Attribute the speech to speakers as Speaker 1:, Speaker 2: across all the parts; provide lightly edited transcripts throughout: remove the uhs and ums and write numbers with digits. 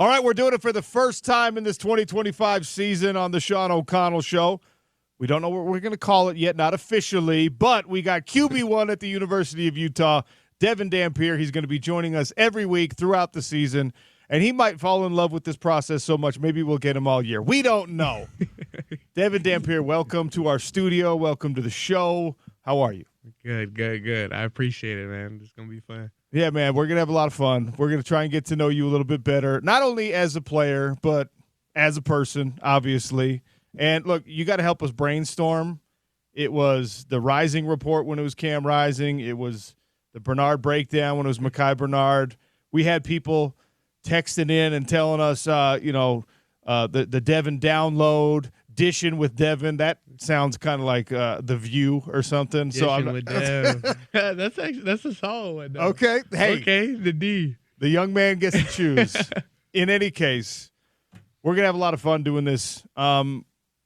Speaker 1: All right, we're doing it for the first time in this 2025 season on the Sean O'Connell Show. We don't know what we're going to call it yet, not officially, but we got QB1 at the University of Utah, Devon Dampier. He's going to be joining us every week throughout the season, and he might fall in love with this process so much, maybe we'll get him all year. We don't know. Devon Dampier, welcome to our studio. Welcome to the show. How are you?
Speaker 2: Good. I appreciate it, man. It's going to be fun.
Speaker 1: Yeah, man, we're going to have a lot of fun. We're going to try and get to know you a little bit better, not only as a player, but as a person, obviously. And, look, you got to help us brainstorm. It was the Rising Report when it was Cam Rising. It was the Bernard Breakdown when it was Mekhi Bernard. We had people texting in and telling us, the Devon download, Dishin with Devon. That sounds kind of like The View or something.
Speaker 2: Dishin with Dev. That's a solid one, though.
Speaker 1: Okay. Hey.
Speaker 2: Okay, the D.
Speaker 1: The young man gets to choose. In any case, we're going to have a lot of fun doing this.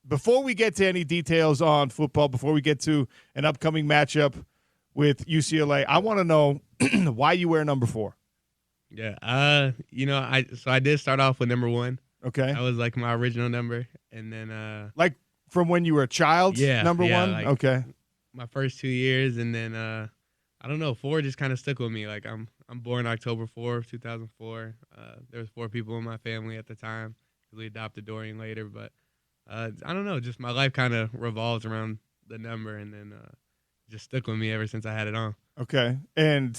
Speaker 1: Before we get to any details on football, before we get to an upcoming matchup with UCLA, I want to know why you wear number 4.
Speaker 2: Yeah. I did start off with number 1.
Speaker 1: Okay.
Speaker 2: That was like my original number, and then
Speaker 1: like from when you were a child.
Speaker 2: Yeah,
Speaker 1: number 1.
Speaker 2: Like
Speaker 1: okay.
Speaker 2: My first 2 years, and then I don't know, 4 just kind of stuck with me. Like I'm born October 4th, 2004. There was 4 people in my family at the time. We adopted Dorian later, but I don't know, just my life kind of revolves around the number, and then just stuck with me ever since I had it on.
Speaker 1: Okay. And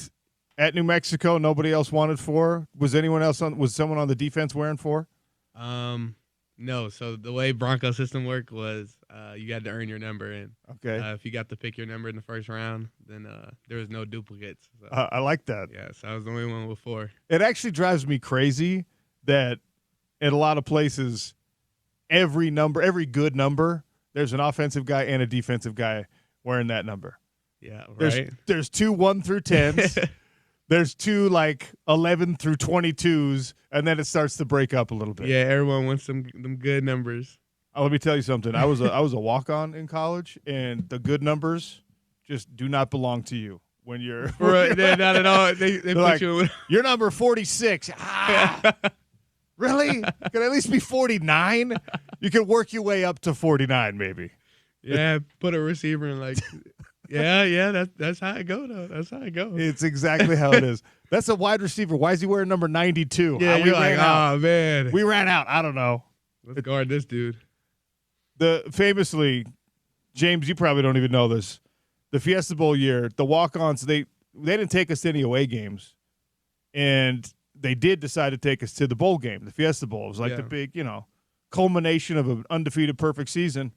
Speaker 1: at New Mexico, nobody else wanted 4. Was anyone else was someone on the defense wearing 4?
Speaker 2: No. So the way Bronco system worked was you had to earn your number in.
Speaker 1: Okay.
Speaker 2: If you got to pick your number in the first round, then there was no duplicates. So,
Speaker 1: I like that.
Speaker 2: Yeah, so I was the only one with 4.
Speaker 1: It actually drives me crazy that at a lot of places, every good number, there's an offensive guy and a defensive guy wearing that number.
Speaker 2: Yeah, right.
Speaker 1: There's 2 1 through 10s. There's 2 like 11 through 22s, and then it starts to break up a little bit.
Speaker 2: Yeah, everyone wants them good numbers.
Speaker 1: Let me tell you something. I was a walk-on in college, and the good numbers just do not belong to you when you're
Speaker 2: right. Not at all. They put
Speaker 1: like,
Speaker 2: you.
Speaker 1: You're number 46. Really? Could at least be 49. You can work your way up to 49, maybe.
Speaker 2: Yeah, put a receiver in like. Yeah, that's how it go though. That's how it goes.
Speaker 1: It's exactly how it is. That's a wide receiver. Why is he wearing number 92?
Speaker 2: Yeah, you're like, oh man,
Speaker 1: we ran out. I don't know.
Speaker 2: Let's guard this dude.
Speaker 1: Famously, James, you probably don't even know this. The Fiesta Bowl year, the walk-ons, they didn't take us to any away games, and they did decide to take us to the bowl game, the Fiesta Bowl. It was like the big, culmination of an undefeated perfect season.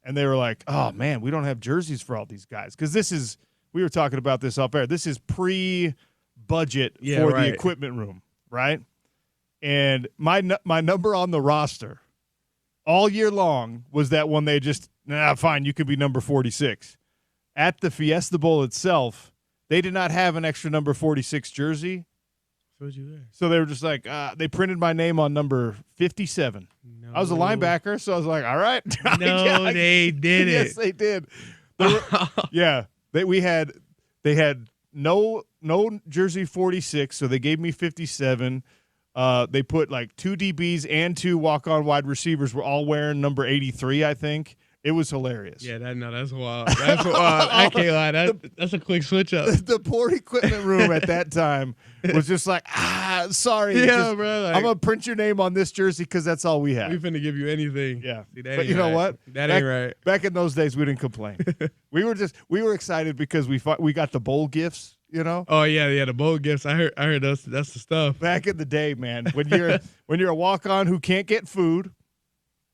Speaker 1: And they were like, oh, man, we don't have jerseys for all these guys. Because we were talking about this off air. This is pre-budget for the equipment room, right? And my number on the roster all year long was that one they just, fine, you could be number 46. At the Fiesta Bowl itself, they did not have an extra number 46 jersey. So they were just like, they printed my name on number 57. No. I was a linebacker, so I was like, all right.
Speaker 2: No, they did it.
Speaker 1: Yes, they did. They had no jersey 46, so they gave me 57. They put like 2 DBs and 2 walk-on wide receivers were all wearing number 83, I think. It was hilarious.
Speaker 2: Yeah, that's wild. That's wild. I can't lie. That's a quick switch up.
Speaker 1: The poor equipment room at that time was just like, sorry.
Speaker 2: Yeah, bro. Like,
Speaker 1: I'm going to print your name on this jersey because that's all we have.
Speaker 2: We finna give you anything.
Speaker 1: Yeah.
Speaker 2: See,
Speaker 1: but you know what?
Speaker 2: That ain't right.
Speaker 1: Back in those days, we didn't complain. we were excited because we got the bowl gifts,
Speaker 2: Oh, yeah, the bowl gifts. I heard that's the stuff.
Speaker 1: Back in the day, man, when you're a walk-on who can't get food,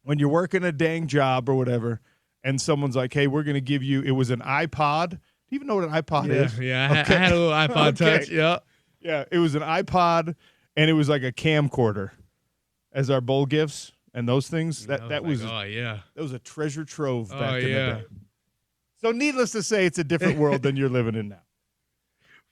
Speaker 1: when you're working a dang job or whatever, and someone's like, hey, we're going to give you – it was an iPod. Do you even know what an iPod is?
Speaker 2: Yeah, I had a little iPod Touch. Yeah.
Speaker 1: Yeah, it was an iPod, and it was like a camcorder as our bowl gifts and those things. That was
Speaker 2: oh, yeah.
Speaker 1: That was a treasure trove back in the day.
Speaker 2: Yeah.
Speaker 1: So needless to say, it's a different world than you're living in now.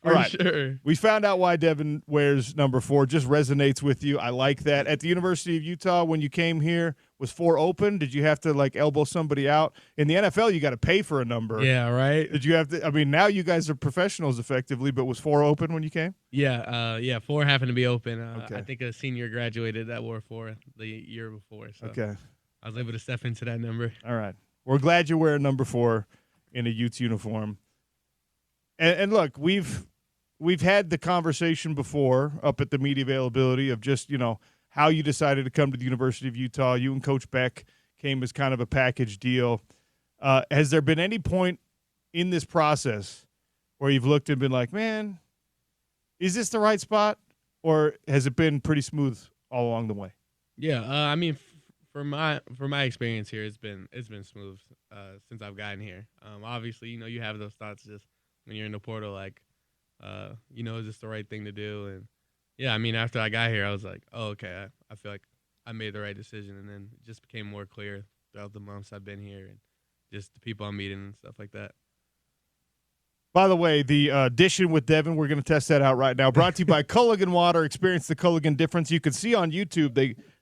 Speaker 1: All right.
Speaker 2: Sure.
Speaker 1: We found out why Devon wears number 4. Just resonates with you. I like that. At the University of Utah, when you came here, was 4 open? Did you have to, like, elbow somebody out? In the NFL, you got to pay for a number.
Speaker 2: Yeah, right.
Speaker 1: Did you have to – I mean, now you guys are professionals effectively, but was 4 open when you came?
Speaker 2: Yeah, 4 happened to be open.
Speaker 1: Okay.
Speaker 2: I think a senior graduated that wore 4 the year before. So
Speaker 1: Okay.
Speaker 2: I was able to step into that number.
Speaker 1: All right. We're glad you're wearing number 4 in a Utes uniform. And look, we've had the conversation before up at the media availability of just, how you decided to come to the University of Utah. You and Coach Beck came as kind of a package deal. Has there been any point in this process where you've looked and been like, man, is this the right spot? Or has it been pretty smooth all along the way?
Speaker 2: Yeah, I mean, for my experience here, it's been smooth since I've gotten here. Obviously, you have those thoughts just when you're in the portal, like, is this the right thing to do? And yeah, I mean, after I got here, I was like, oh, okay, I feel like I made the right decision, and then it just became more clear throughout the months I've been here and just the people I'm meeting and stuff like that.
Speaker 1: By the way, the Dishin with Devon, we're going to test that out right now. Brought to you by Culligan Water. Experience the Culligan difference. You can see on YouTube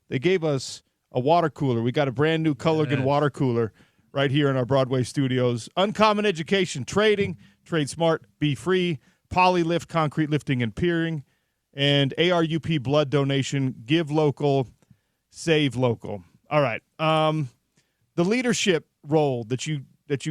Speaker 1: they gave us a water cooler. We got a brand new Culligan water cooler right here in our Broadway studios. Uncommon education, trading, trade smart, be free, Polylift, concrete lifting and piering, and ARUP blood donation. Give local, save local. All right. The leadership role that you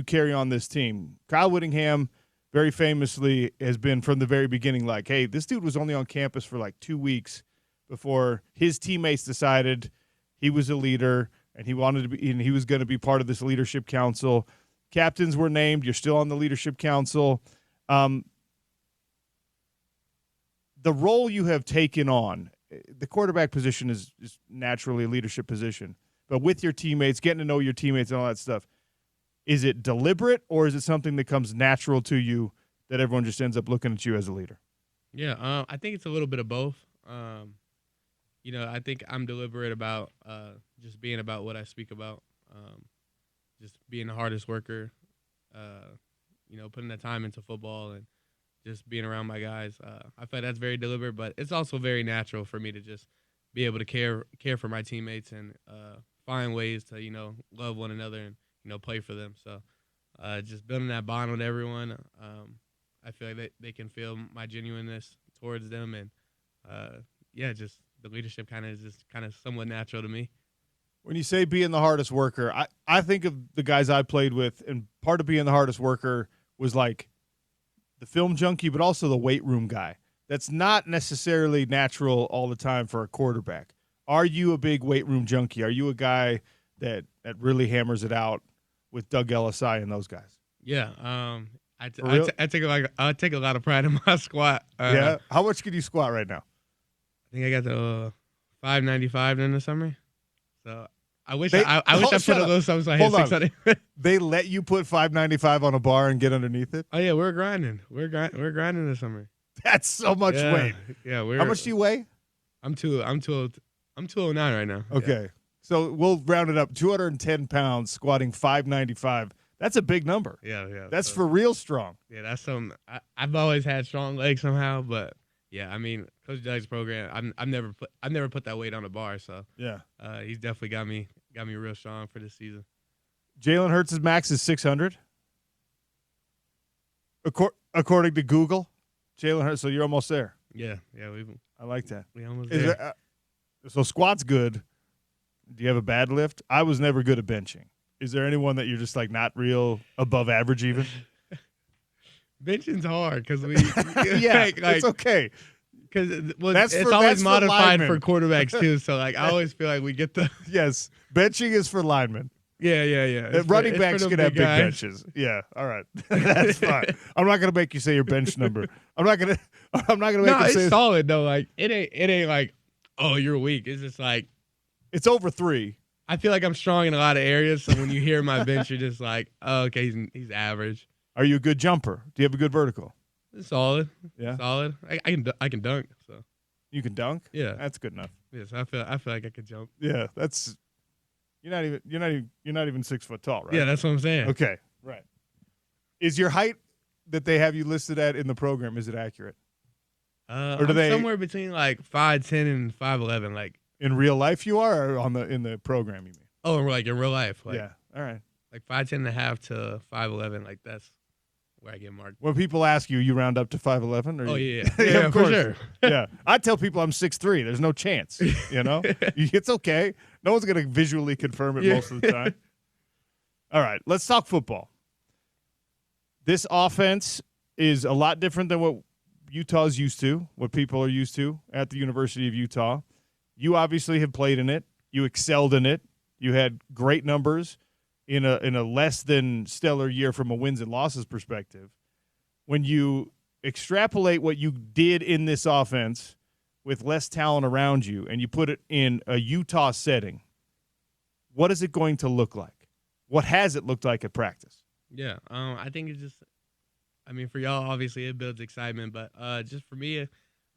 Speaker 1: carry on this team, Kyle Whittingham very famously has been from the very beginning like, hey, this dude was only on campus for like 2 weeks before his teammates decided he was a leader and he wanted to be, and he was going to be part of this leadership council. Captains were named. You're still on the leadership council. The role you have taken on, the quarterback position is naturally a leadership position, but with your teammates, getting to know your teammates and all that stuff, is it deliberate or is it something that comes natural to you that everyone just ends up looking at you as a leader?
Speaker 2: Yeah, I think it's a little bit of both. I think I'm deliberate about just being about what I speak about, just being the hardest worker, putting the time into football and just being around my guys. I feel like that's very deliberate, but it's also very natural for me to just be able to care for my teammates and find ways to, love one another and, play for them. So just building that bond with everyone, I feel like they can feel my genuineness towards them. And, just the leadership is just somewhat natural to me.
Speaker 1: When you say being the hardest worker, I think of the guys I played with, and part of being the hardest worker was like the film junkie, but also the weight room guy. That's not necessarily natural all the time for a quarterback. Are you a big weight room junkie? Are you a guy that really hammers it out with Doug LSI and those guys?
Speaker 2: Yeah, I take a lot of pride in my squat.
Speaker 1: Yeah, how much can you squat right now?
Speaker 2: I think I got the 595 in the summer. So I wish I put a little something so I hit 600.
Speaker 1: They let you put 595 on a bar and get underneath it?
Speaker 2: Oh yeah, we're grinding. We're grinding this summer.
Speaker 1: That's so much weight.
Speaker 2: Yeah,
Speaker 1: how much do you weigh?
Speaker 2: I'm 209 right now.
Speaker 1: Okay. Yeah. So we'll round it up. 210 pounds, squatting 595. That's a big number.
Speaker 2: Yeah.
Speaker 1: That's for real strong.
Speaker 2: Yeah, that's something. I've always had strong legs somehow, but yeah, I mean, Coach Doug's program, I've never put that weight on a bar, so
Speaker 1: yeah,
Speaker 2: he's definitely got me real strong for this season.
Speaker 1: Jalen Hurts' max is 600, according to Google. Jalen Hurts, so you're almost there.
Speaker 2: Yeah,
Speaker 1: I like that.
Speaker 2: We almost there.
Speaker 1: So squat's good. Do you have a bad lift? I was never good at benching. Is there anyone that you're just like not real above average even?
Speaker 2: Benching's hard because we
Speaker 1: it's okay
Speaker 2: because it's always modified for quarterbacks too. So like I always feel like we get the
Speaker 1: yes, benching is for linemen.
Speaker 2: Yeah.
Speaker 1: Running backs can have big benches. Yeah, all right, that's fine. I'm not gonna make you say your bench number. I'm not gonna make you say
Speaker 2: it's solid though. Like it ain't like, oh, you're weak. It's just like
Speaker 1: it's over 3.
Speaker 2: I feel like I'm strong in a lot of areas. So when you hear my bench, you're just like, oh, okay, he's average.
Speaker 1: Are you a good jumper? Do you have a good vertical?
Speaker 2: It's solid.
Speaker 1: Yeah,
Speaker 2: solid. I can dunk. So
Speaker 1: you can dunk.
Speaker 2: Yeah,
Speaker 1: that's good enough.
Speaker 2: Yes, I feel like I could jump.
Speaker 1: Yeah, that's you're not even 6 foot tall, right?
Speaker 2: Yeah, that's what I'm saying.
Speaker 1: Okay, right. Is your height that they have you listed at in the program, is it accurate?
Speaker 2: Or I'm somewhere between like 5'10" and 5'11", like
Speaker 1: in real life you are, or in the program you mean?
Speaker 2: Oh, like in real life, like,
Speaker 1: yeah. All right.
Speaker 2: Like 5'10" and a half to 5'11", like that's where I get marked.
Speaker 1: When people ask you, you round up to 5'11", or
Speaker 2: oh
Speaker 1: yeah,
Speaker 2: yeah, for sure.
Speaker 1: Yeah, I tell people I'm 6'3". There's no chance. You know, it's okay. No one's gonna visually confirm it most of the time. All right, let's talk football. This offense is a lot different than what Utah's used to, what people are used to at the University of Utah. You obviously have played in it. You excelled in it. You had great numbers in a less than stellar year from a wins and losses perspective. When you extrapolate what you did in this offense with less talent around you and you put it in a Utah setting, what is it going to look like? What has it looked like at practice?
Speaker 2: Yeah, I think it's just, I mean, for y'all, obviously it builds excitement, but just for me,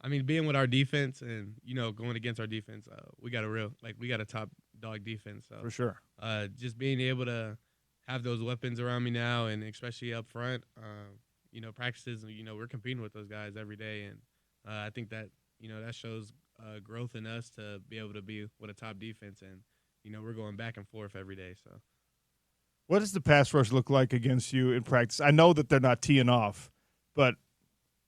Speaker 2: I mean, being with our defense and, going against our defense, we got a top dog defense. So,
Speaker 1: for sure.
Speaker 2: Just being able to have those weapons around me now, and especially up front, practices, we're competing with those guys every day. And I think that, that shows growth in us to be able to be with a top defense. And, we're going back and forth every day. So,
Speaker 1: what does the pass rush look like against you in practice? I know that they're not teeing off, but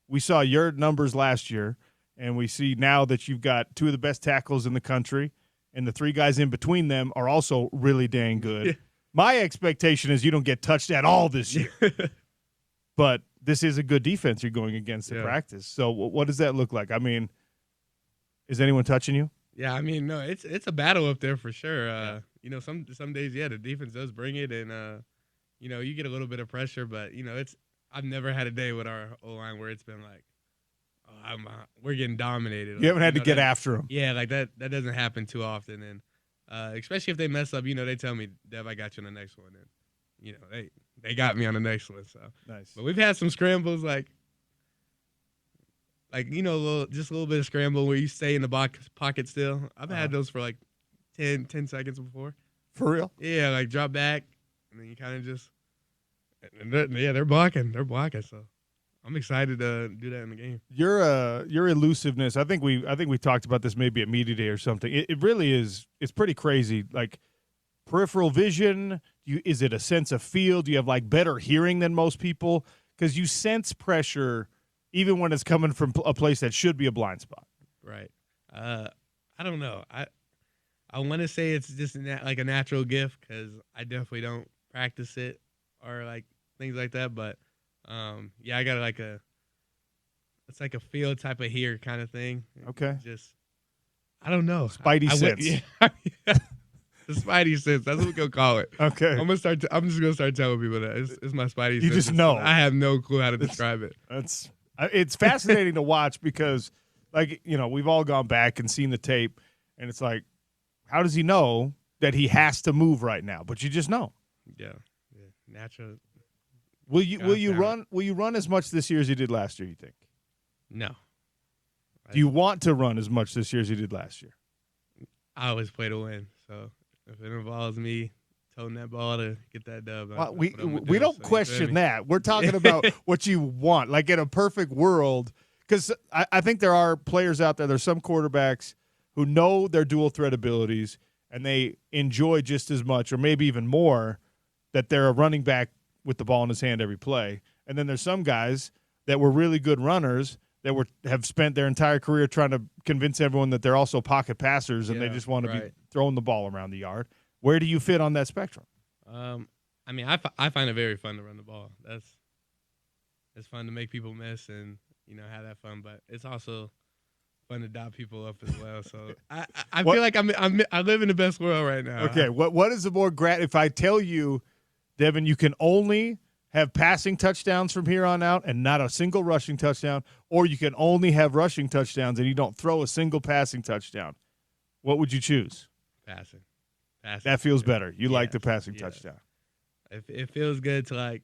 Speaker 1: we saw your numbers last year, and we see now that you've got two of the best tackles in the country, and the three guys in between them are also really dang good. Yeah. My expectation is you don't get touched at all this year. But this is a good defense you're going against in practice. So what does that look like? I mean, is anyone touching you?
Speaker 2: Yeah, I mean, no, it's a battle up there for sure. Some days, the defense does bring it, and you get a little bit of pressure, but I've never had a day with our O-line where it's been like, we're getting dominated.
Speaker 1: You haven't had to get after them.
Speaker 2: Yeah, like that doesn't happen too often, and especially if they mess up, they tell me, Dev, I got you on the next one, and they got me on the next one. So
Speaker 1: nice.
Speaker 2: But we've had some scrambles, just a little bit of scramble where you stay in the pocket still. I've had those for like 10 seconds before.
Speaker 1: For real?
Speaker 2: Yeah, like drop back, and then you kind of just. They're blocking. They're blocking. So I'm excited to do that in the game.
Speaker 1: Your elusiveness. I think we talked about this maybe at media day or something. It really is. It's pretty crazy. Like peripheral vision. Is it a sense of feel? Do you have like better hearing than most people? Because you sense pressure even when it's coming from a place that should be a blind spot.
Speaker 2: Right. I don't know. I want to say it's just like a natural gift because I definitely don't practice it or like things like that. But I got it's like a feel type of hear kind of thing.
Speaker 1: Okay.
Speaker 2: Just I don't know.
Speaker 1: Spidey sense.
Speaker 2: The Spidey sense. That's what we're gonna call it.
Speaker 1: Okay.
Speaker 2: I'm just gonna start telling people that it's my Spidey sense.
Speaker 1: You just know.
Speaker 2: I have no clue how to describe it.
Speaker 1: It's fascinating to watch because, we've all gone back and seen the tape, and it's like, how does he know that he has to move right now? But you just know.
Speaker 2: Yeah. Natural.
Speaker 1: Will you run as much this year as you did last year? You think?
Speaker 2: No.
Speaker 1: Do you want to run as much this year as you did last year?
Speaker 2: I always play to win, so if it involves me toting that ball to get that dub,
Speaker 1: we don't question that. We're talking about what you want, like in a perfect world. Because I think there are players out there. There's some quarterbacks who know their dual threat abilities and they enjoy just as much, or maybe even more, that they're a running back with the ball in his hand every play. And then there's some guys that were really good runners that have spent their entire career trying to convince everyone that they're also pocket passers and they just want to be throwing the ball around the yard. Where do you fit on that spectrum?
Speaker 2: I mean, I find it very fun to run the ball. It's fun to make people miss and have that fun, but it's also fun to dot people up as well. So I feel like I live in the best world right now.
Speaker 1: Okay, what is the more if I tell you, Devin, you can only have passing touchdowns from here on out and not a single rushing touchdown, or you can only have rushing touchdowns and you don't throw a single passing touchdown, what would you choose?
Speaker 2: Passing.
Speaker 1: That feels better. You like the passing touchdown.
Speaker 2: It feels good to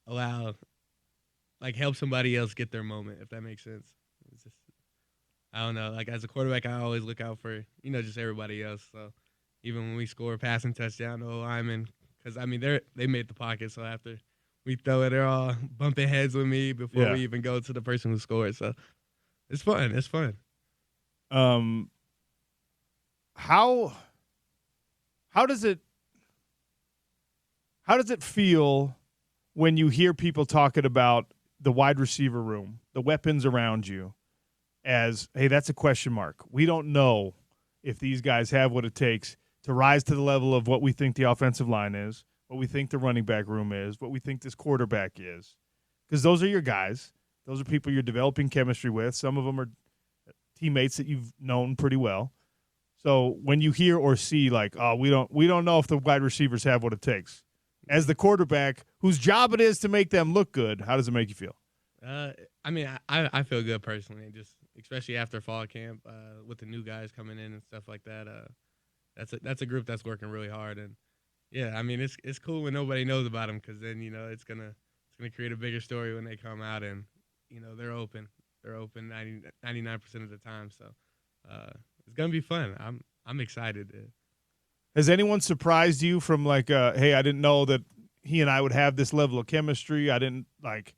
Speaker 2: help somebody else get their moment, if that makes sense. It's just, I don't know. Like as a quarterback, I always look out for just everybody else. So even when we score a passing touchdown, the lineman, because I mean they made the pocket, so after we throw it. They're all bumping heads with me before
Speaker 1: Yeah.
Speaker 2: we even go to the person who scored. So it's fun. It's fun.
Speaker 1: Um, how does it feel when you hear people talking about the wide receiver room, the weapons around you, as, hey, that's a question mark. We don't know if these guys have what it takes to rise to the level of what we think the offensive line is, what we think the running back room is, what we think this quarterback is. Because those are your guys. Those are people you're developing chemistry with. Some of them are teammates that you've known pretty well. So when you hear or see like, oh, we don't know if the wide receivers have what it takes, as the quarterback whose job it is to make them look good, how does it make you feel?
Speaker 2: I mean, I feel good personally, just especially after fall camp with the new guys coming in and stuff like that. That's a group that's working really hard, and yeah, I mean it's cool when nobody knows about them, because then it's gonna create a bigger story when they come out, and they're open 99% of the time. So it's gonna be fun. I'm excited.
Speaker 1: Has anyone surprised you from like, hey, I didn't know that he and I would have this level of chemistry? I didn't like.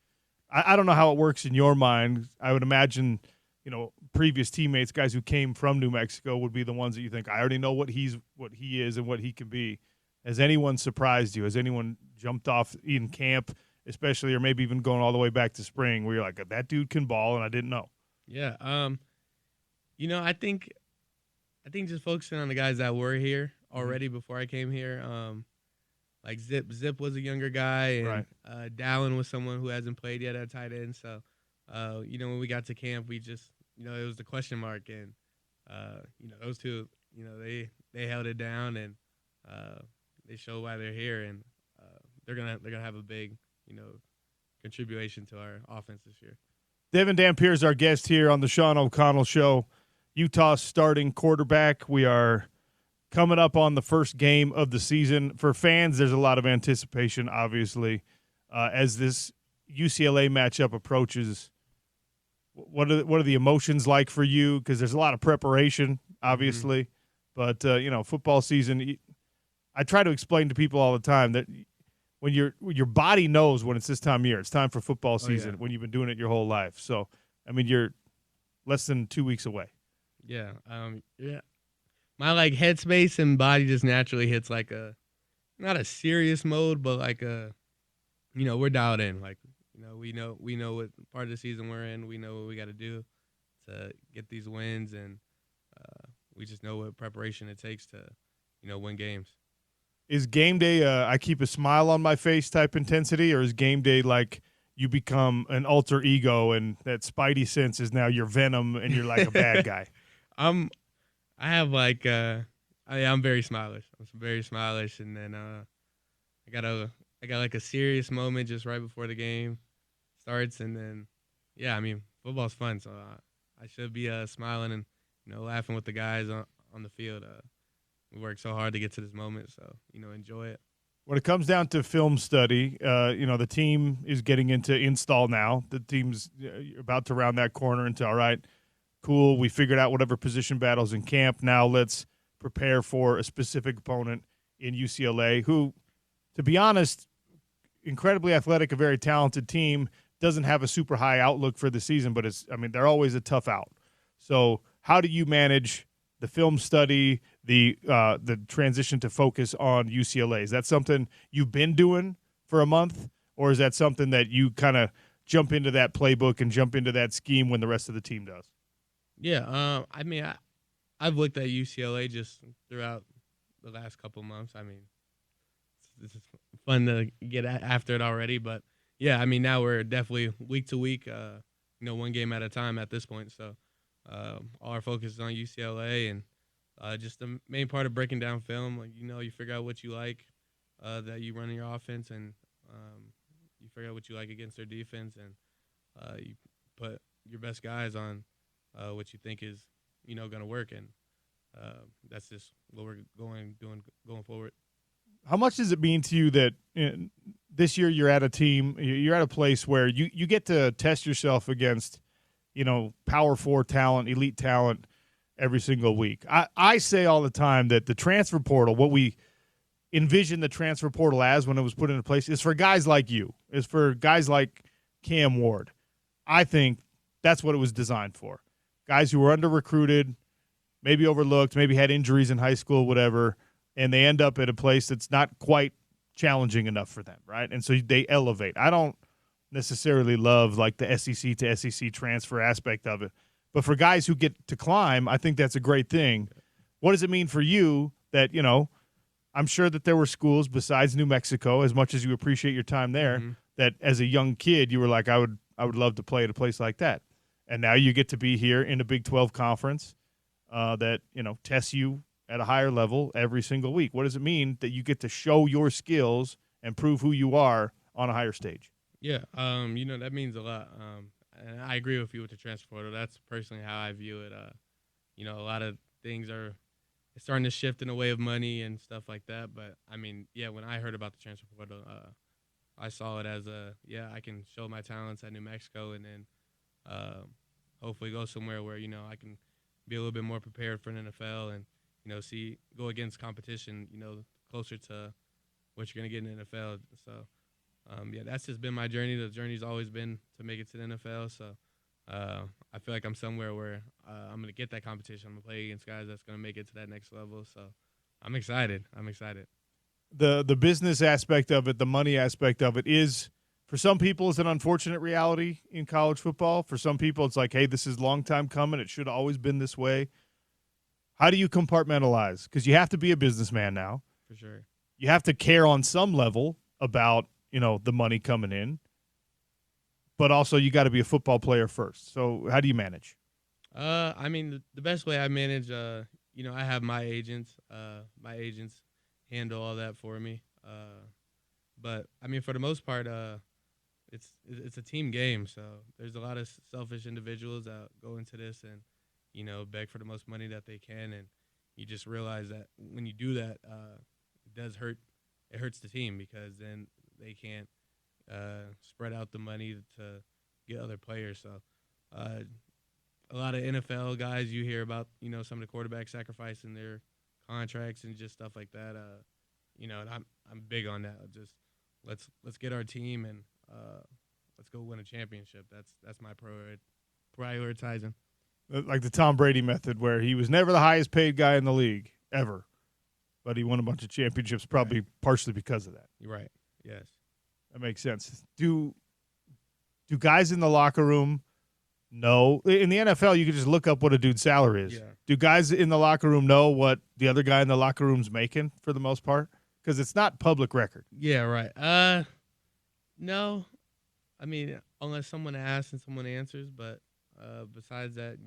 Speaker 1: I don't know how it works in your mind. I would imagine, previous teammates, guys who came from New Mexico, would be the ones that you think, I already know what he is and what he can be. Has anyone surprised you? Has anyone jumped off in camp, especially, or maybe even going all the way back to spring, where you're like, that dude can ball and I didn't know?
Speaker 2: Yeah. I think just focusing on the guys that were here already before I came here. Like Zip was a younger guy, and
Speaker 1: right.
Speaker 2: Dallin was someone who hasn't played yet at tight end. So, when we got to camp, we just, it was the question mark, and those two, they held it down, and they show why they're here, and they're gonna have a big, contribution to our offense this year.
Speaker 1: Devon Dampier is our guest here on the Sean O'Connell Show. Utah's starting quarterback. We are coming up on the first game of the season. For fans, there's a lot of anticipation, obviously, as this UCLA matchup approaches. What are the emotions like for you? Because there's a lot of preparation, obviously. Mm-hmm. But, football season, I try to explain to people all the time that when your body knows when it's this time of year, it's time for football season, when you've been doing it your whole life. So, I mean, you're less than 2 weeks away.
Speaker 2: Yeah. My headspace and body just naturally hits not a serious mode, but we're dialed in. We know what part of the season we're in. We know what we got to do to get these wins, and we just know what preparation it takes to, win games.
Speaker 1: Is game day I keep a smile on my face type intensity, or is game day like you become an alter ego and that spidey sense is now your venom and you're like a bad guy?
Speaker 2: I'm very smileish. I'm very smileish, and then I got a serious moment just right before the game starts, and then football's fun, so I should be smiling and laughing with the guys on the field. We worked so hard to get to this moment, so enjoy it.
Speaker 1: When it comes down to film study, the team is getting into install now. The team's about to round that corner into, all right, cool, we figured out whatever position battles in camp. Now let's prepare for a specific opponent in UCLA, who, to be honest, incredibly athletic, a very talented team, doesn't have a super high outlook for the season, but they're always a tough out. So how do you manage the film study, the transition to focus on UCLA? Is that something you've been doing for a month, or is that something that you kind of jump into that playbook and jump into that scheme when the rest of the team does?
Speaker 2: Yeah, I've looked at UCLA just throughout the last couple months. It's fun to get after it already, but yeah, now we're definitely week to week, one game at a time at this point. So all our focus is on UCLA, and just the main part of breaking down film. You figure out what you like that you run in your offense, and you figure out what you like against their defense, and you put your best guys on what you think is going to work, and that's just what we're going forward.
Speaker 1: How much does it mean to you that this year you're at a place where you get to test yourself against, Power 4 talent, elite talent every single week? I say all the time that the transfer portal, envisioned the transfer portal as when it was put into place is for guys like you, is for guys like Cam Ward. I think that's what it was designed for. Guys who were under-recruited, maybe overlooked, maybe had injuries in high school, whatever, and they end up at a place that's not quite challenging enough for them, right? And so they elevate. I don't necessarily love like the SEC to SEC transfer aspect of it, but for guys who get to climb, I think that's a great thing. What does it mean for you that, I'm sure that there were schools besides New Mexico, as much as you appreciate your time there, that as a young kid you were like, I would love to play at a place like that. And now you get to be here in a Big 12 conference that, tests you at a higher level every single week. What does it mean that you get to show your skills and prove who you are on a higher stage?
Speaker 2: Yeah, that means a lot. And I agree with you with the transfer portal. That's personally how I view it. A lot of things are starting to shift in the way of money and stuff like that. But, when I heard about the transfer portal, I saw it as I can show my talents at New Mexico and then hopefully go somewhere where, I can be a little bit more prepared for an NFL and, go against competition, closer to what you're going to get in the NFL. So, that's just been my journey. The journey's always been to make it to the NFL. So I feel like I'm somewhere where I'm going to get that competition. I'm going to play against guys that's going to make it to that next level. So I'm excited.
Speaker 1: The business aspect of it, the money aspect of it is, for some people, it's an unfortunate reality in college football. For some people, it's like, hey, this is a long time coming. It should have always been this way. How do you compartmentalize? Because you have to be a businessman now.
Speaker 2: For sure.
Speaker 1: You have to care on some level about, the money coming in. But also you got to be a football player first. So how do you manage?
Speaker 2: The best way I manage, I have my agents. My agents handle all that for me. But for the most part, it's a team game. So there's a lot of selfish individuals that go into this and, beg for the most money that they can. And you just realize that when you do that, it does hurt. It hurts the team because then they can't spread out the money to get other players. So a lot of NFL guys you hear about, some of the quarterbacks sacrificing their contracts and just stuff like that. And I'm big on that. Just let's get our team and let's go win a championship. That's my prioritizing.
Speaker 1: Like the Tom Brady method, where he was never the highest paid guy in the league ever, but he won a bunch of championships, probably partially because of that.
Speaker 2: You're right. Yes.
Speaker 1: That makes sense. Do guys in the locker room know? In the NFL, you can just look up what a dude's salary is.
Speaker 2: Yeah.
Speaker 1: Do guys in the locker room know what the other guy in the locker room's making for the most part? Because it's not public record.
Speaker 2: Yeah, right. No. Unless someone asks and someone answers, but besides that,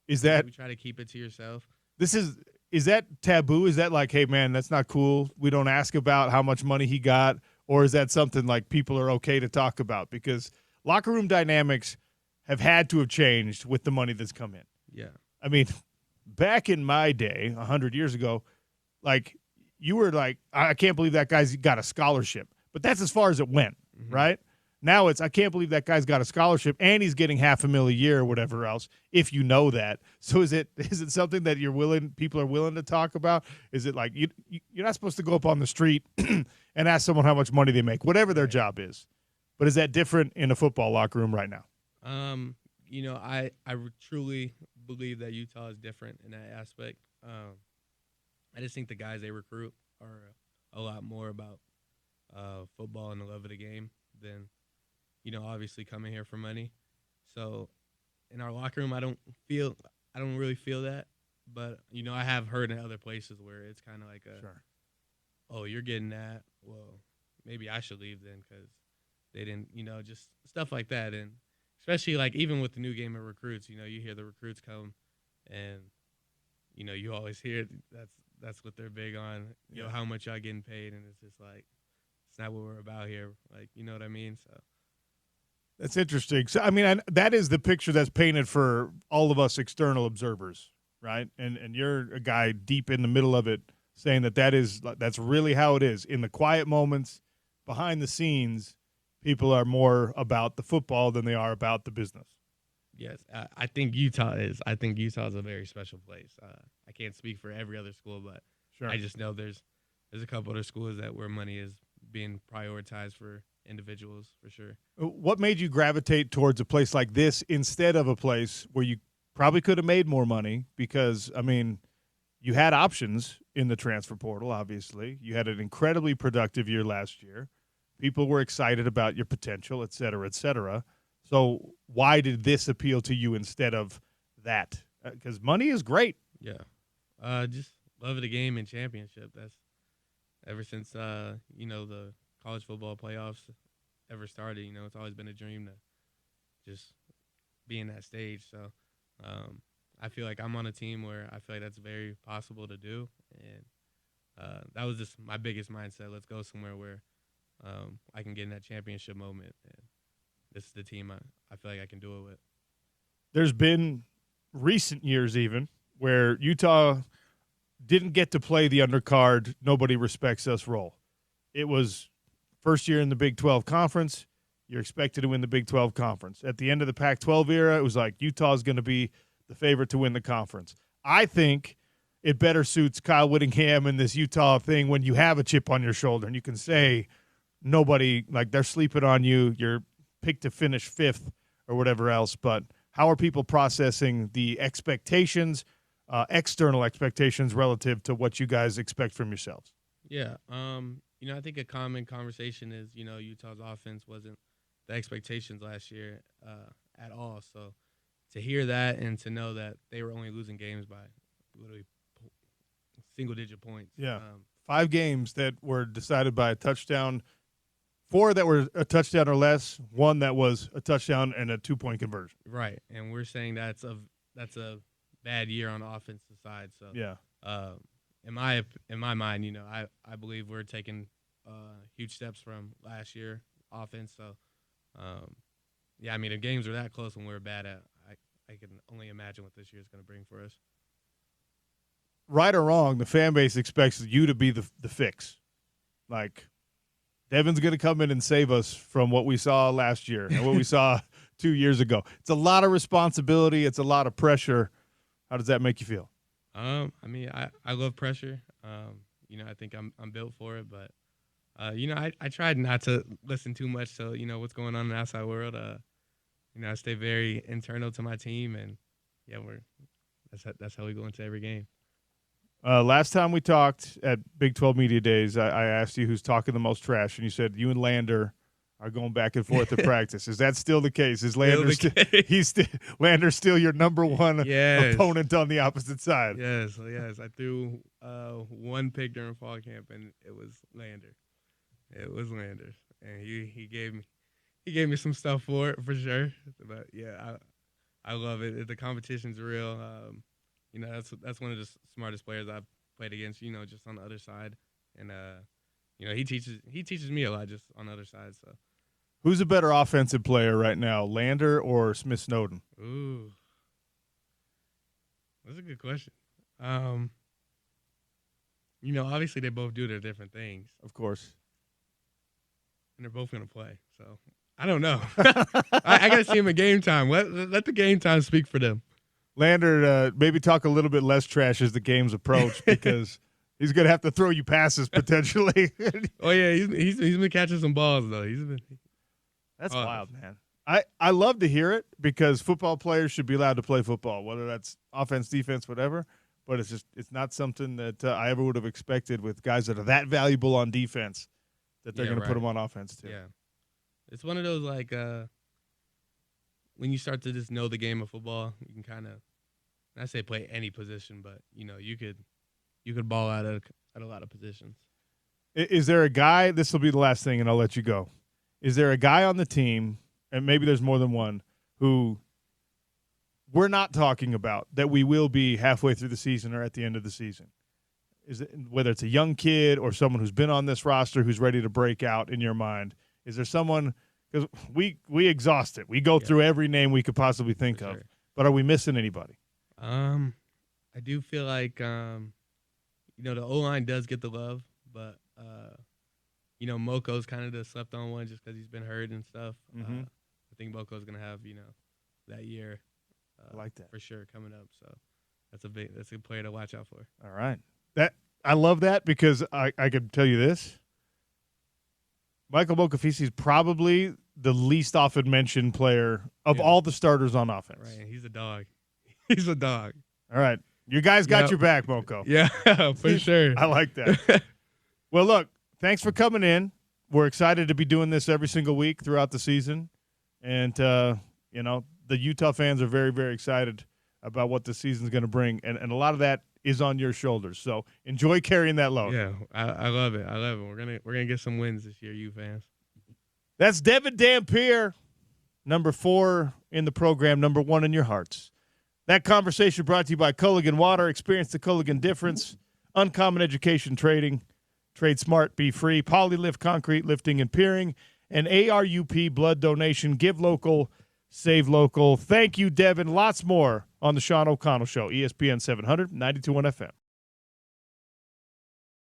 Speaker 1: is that
Speaker 2: we try to keep it to yourself.
Speaker 1: Is that taboo? Is that like, hey, man, that's not cool? We don't ask about how much money he got? Or is that something like people are okay to talk about? Because locker room dynamics have had to have changed with the money that's come in.
Speaker 2: Yeah.
Speaker 1: Back in my day, 100 years ago, like you were like, I can't believe that guy's got a scholarship. But that's as far as it went, right? Now it's, I can't believe that guy's got a scholarship and he's getting $500,000 a year or whatever else, if you know that. So is it something that people are willing to talk about? Is it like you're not supposed to go up on the street and ask someone how much money they make, whatever their job is. But is that different in a football locker room right now?
Speaker 2: I truly believe that Utah is different in that aspect. I just think the guys they recruit are a lot more about football and the love of the game than, obviously coming here for money. So in our locker room, I don't really feel that. But, I have heard in other places where it's kind of like
Speaker 1: sure.
Speaker 2: Oh, you're getting that. Well, maybe I should leave then because they didn't, just stuff like that. And especially like even with the new game of recruits, you hear the recruits come and, you always hear that's what they're big on, how much y'all getting paid. And it's just like, it's not what we're about here. Like, you know what I mean? So
Speaker 1: that's interesting. So, that is the picture that's painted for all of us external observers, right? And you're a guy deep in the middle of it saying that's really how it is. In the quiet moments, behind the scenes, people are more about the football than they are about the business.
Speaker 2: Yes, I think Utah is. I think Utah is a very special place. I can't speak for every other school, but
Speaker 1: sure.
Speaker 2: I just know there's there's a couple other schools where money is being prioritized for individuals for sure.
Speaker 1: What made you gravitate towards a place like this instead of a place where you probably could have made more money? Because, I mean, you had options in the transfer portal, obviously. You had an incredibly productive year last year. People were excited about your potential, et cetera, et cetera. So why did this appeal to you instead of that? Because money is great.
Speaker 2: Yeah. Just love of the game and championship. That's ever since, the college football playoffs ever started. It's always been a dream to just be in that stage. So I feel like I'm on a team where I feel like that's very possible to do. And that was just my biggest mindset. Let's go somewhere where I can get in that championship moment. And this is the team I feel like I can do it with.
Speaker 1: There's been recent years even where Utah didn't get to play the undercard, nobody respects us role. It was first year in the Big 12 Conference. You're expected to win the Big 12 Conference. At the end of the Pac-12 era, it was like Utah's going to be the favorite to win the conference. I think it better suits Kyle Whittingham and this Utah thing when you have a chip on your shoulder and you can say nobody, like they're sleeping on you, you're picked to finish fifth or whatever else. But how are people processing the expectations, external expectations relative to what you guys expect from yourselves?
Speaker 2: Yeah. I think a common conversation is, Utah's offense wasn't the expectations last year at all. So to hear that and to know that they were only losing games by literally single-digit points.
Speaker 1: Yeah, 5 games that were decided by a touchdown, 4 that were a touchdown or less, 1 that was a touchdown and a 2-point conversion.
Speaker 2: Right, and we're saying that's a bad year on the offensive side. So
Speaker 1: yeah,
Speaker 2: in my mind, I believe we're taking huge steps from last year offense. So if games were that close when we were bad at, I can only imagine what this year is going to bring for us.
Speaker 1: Right or wrong, the fan base expects you to be the fix. Like, Devon's going to come in and save us from what we saw last year and what we saw 2 years ago. It's a lot of responsibility. It's a lot of pressure. How does that make you feel?
Speaker 2: I love pressure. I think I'm built for it, but I tried not to listen too much to what's going on in the outside world. I stay very internal to my team, and that's how we go into every game.
Speaker 1: Last time we talked at Big 12 Media Days, I asked you who's talking the most trash, and you said you and Lander are going back and forth at practice. Is that still the case? Is Lander Lander's still your number one opponent on the opposite side?
Speaker 2: Yes. I threw one pick during fall camp, and it was Lander. And he gave me some stuff for it for sure. But yeah, I love it. The competition's real. That's one of the smartest players I've played against. Just on the other side, and he teaches me a lot just on the other side. So,
Speaker 1: who's a better offensive player right now, Lander or Smith Snowden?
Speaker 2: Ooh, that's a good question. Obviously they both do their different things,
Speaker 1: of course,
Speaker 2: and they're both gonna play. So I don't know. I gotta see him at game time. Let the game time speak for them.
Speaker 1: Lander, maybe talk a little bit less trash as the games approach because he's going to have to throw you passes potentially.
Speaker 2: Oh, yeah, he's been catching some balls, though.
Speaker 1: That's wild, man. I love to hear it because football players should be allowed to play football, whether that's offense, defense, whatever. But it's not something that I ever would have expected with guys that are that valuable on defense that they're going to put them on offense, too.
Speaker 2: Yeah. It's one of those, like, when you start to just know the game of football, you can kind of, I say play any position, but you could ball out at a lot of positions.
Speaker 1: Is there a guy? This will be the last thing, and I'll let you go. Is there a guy on the team, and maybe there's more than one, who we're not talking about that we will be halfway through the season or at the end of the season? Is it, whether it's a young kid or someone who's been on this roster who's ready to break out in your mind? Is there someone? Because we exhaust it. We go through every name we could possibly think of. But are we missing anybody?
Speaker 2: I do feel like, the O-line does get the love, but, Moko's kind of the slept-on one just because he's been hurt and stuff.
Speaker 1: Mm-hmm.
Speaker 2: I think Moko's going to have, that year.
Speaker 1: I like that.
Speaker 2: For sure coming up. So that's a player to watch out for.
Speaker 1: All right. I love that because I can tell you this. Michael Mokafisi is probably the least often mentioned player of all the starters on offense.
Speaker 2: Right, he's a dog. He's a dog.
Speaker 1: All right. You guys got your back, Moko.
Speaker 2: Yeah, for sure.
Speaker 1: I like that. Well, look, thanks for coming in. We're excited to be doing this every single week throughout the season. And, you know, the Utah fans are very, very excited about what the season's going to bring. And a lot of that is on your shoulders. So enjoy carrying that load.
Speaker 2: Yeah, I love it. I love it. We're gonna get some wins this year, you fans.
Speaker 1: That's Devon Dampier, number 4 in the program, number 1 in your hearts. That conversation brought to you by Culligan Water. Experience the Culligan difference. Uncommon Education Trading. Trade smart, be free. Polylift Concrete Lifting and Piering. And ARUP Blood Donation. Give local, save local. Thank you, Devon. Lots more on the Sean O'Connell Show. ESPN 700, 92.1 FM.